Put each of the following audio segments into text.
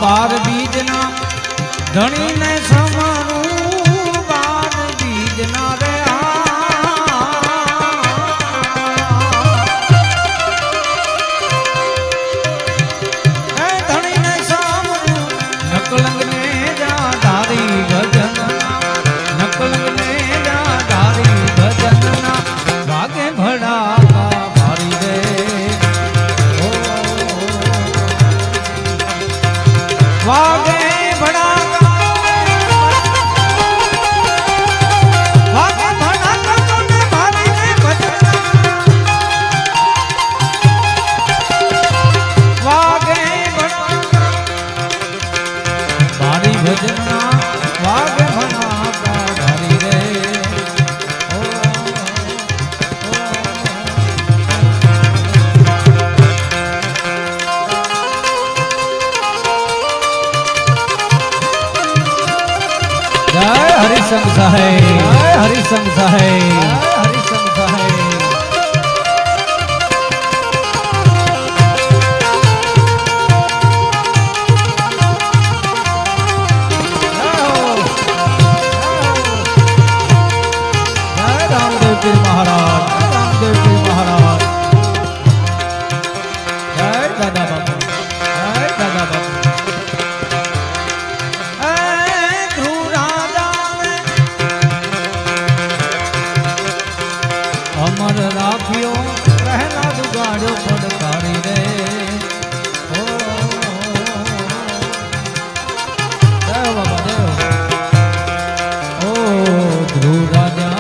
બાર બીજના ધણીને સમાનું બાર બીજના રે ધણીને સમાનું નકલંગને જા ધારી ભજન નકલંગને જા ધારી ભજનના વાગે ભડા મારી રે વાગે हरिसंग साहेब हरिसंग साहेब हरिसंग साहेब रामदेव जी महाराज रामदेव जी महाराज जय दादा बाबू जय दादा बाबू अमर राखियो रहना दुगाड़ो फटकारी रे ओ जय बाबा जय ओ ध्रुव राजा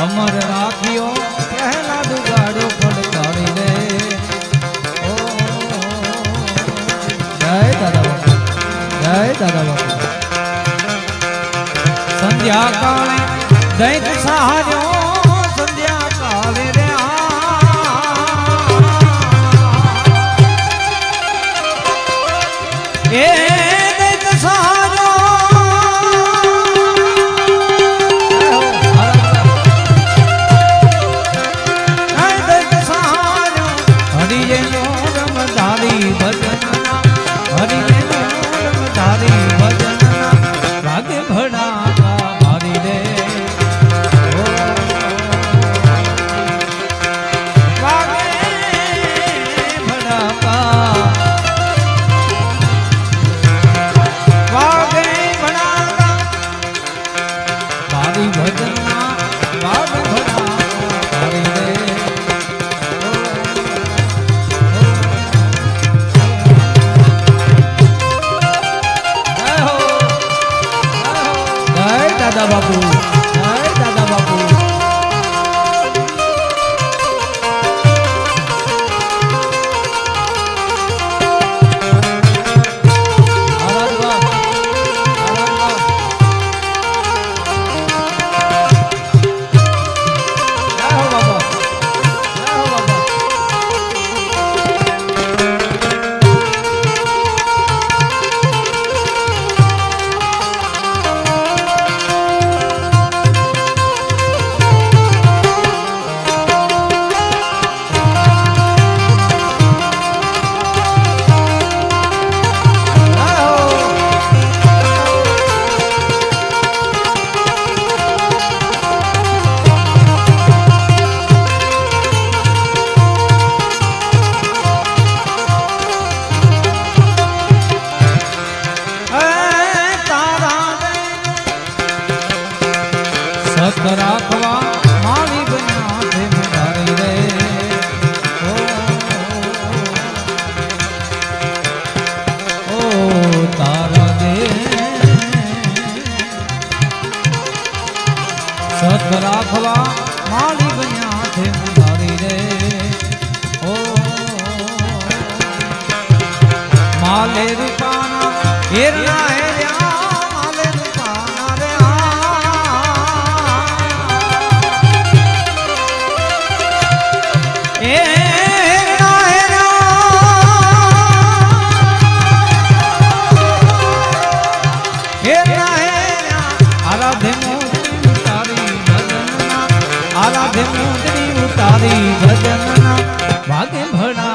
अमर राखियो रहना दुगाड़ो फटकारी रे ओ जय दादा बाबा जय दादा बाबा संध्या काले दैत सहारो संध्या काले रे ए दैत सहारो दैत सहारो हरिये नोरम धारी भजनना हरिये नोरम धारी भजनना रागे भड़ा दादा बाबू जय दादा बाबू सत राखवा मारी बना थे मुरारी रे ओ तारा दे सत राखवा मारी बना थे मुरारी रे ओ माले रूपाना हिरना है आराधे मुंदरी उतारी भजन भागे भड़ा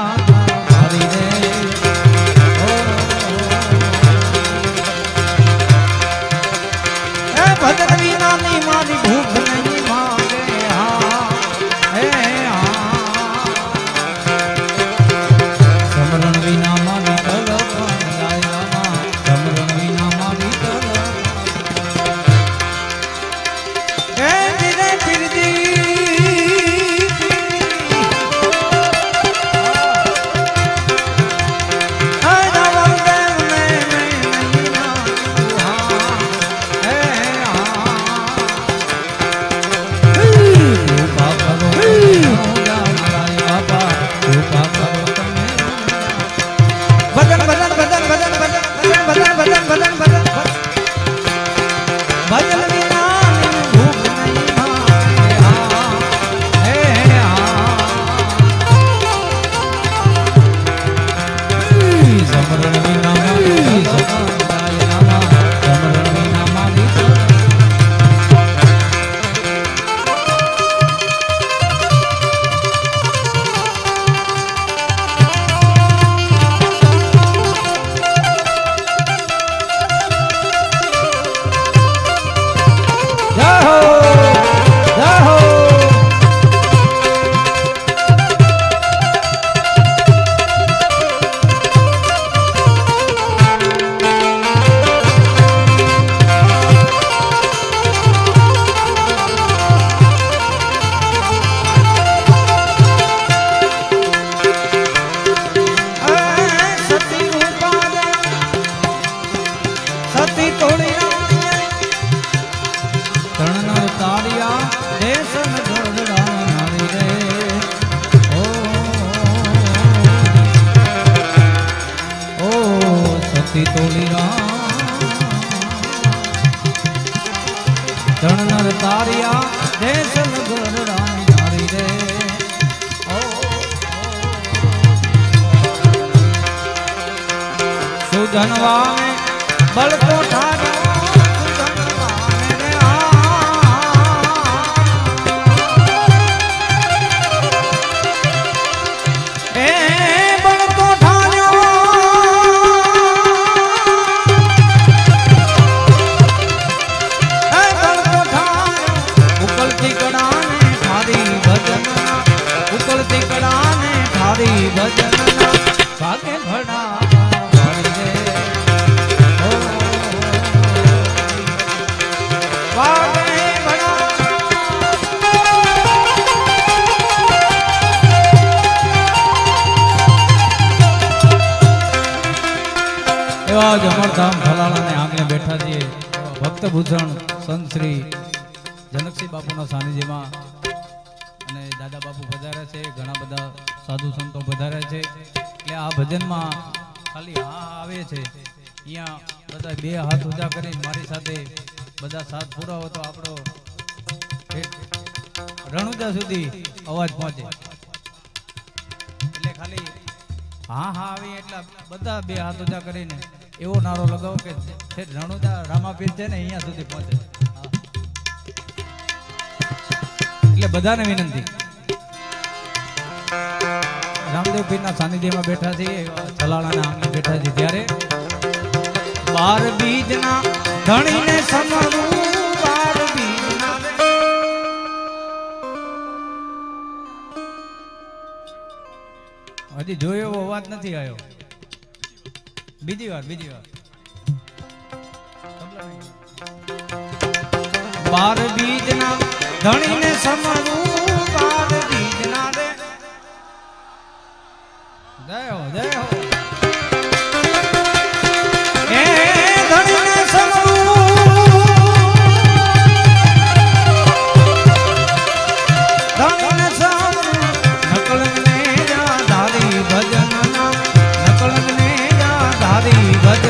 દેશન ગોરડા નારી રે ઓ સતી તોલી ધણનર તારિયા દેશન ગોરડા નારી રે સુધનવાને બળકો ઠાર્યો સુધનવાને રે એ બળકો ઠાર્યો એ બળકો ઠાર્યો ઉકળતી કડાને ઠારી ભજનના ઉકળતી કડાને ઠારી ભજનના ભાગે ભણા એવા જ અમરધામ ફલાણાને આંગણે બેઠા છીએ ભક્ત ભૂષણ સંત શ્રી જનકસિંહ બાપુના સાનિધ્યમાં અને દાદા બાપુ પધાર્યા છે ઘણા બધા સાધુ સંતો પધાર્યા છે એટલે આ ભજનમાં ખાલી હા આવે છે અહીંયા બધા બે હાથ ઊંચા કરી મારી સાથે બધા સાથ પુરાવો તો આપણો રણુજા સુધી અવાજ પહોંચે એટલે ખાલી હા હા આવી એટલે બધા બે હાથ ઊંચા કરીને એવો નારો લગાવો કે રણુજા રામાપીર છે ને અહીંયા સુધી પહોંચે એટલે બધાને વિનંતી રામદેવ પીરના સાનિધ્યમાં બેઠા છીએ છલાણાના આંગણે બેઠા છીએ ત્યારે 12 બીજના ધણીને સમરું 12 બીજના હજી જોયો એવો અવાજ નથી આવ્યો બીજી વાર 12 બીજના ધણીને સમરું 12 બીજના રે જય હો એ ધણીને સમરું ધણીને સમરું નકળને જા ધારી ભજનના નકળને જા ધારી ભજન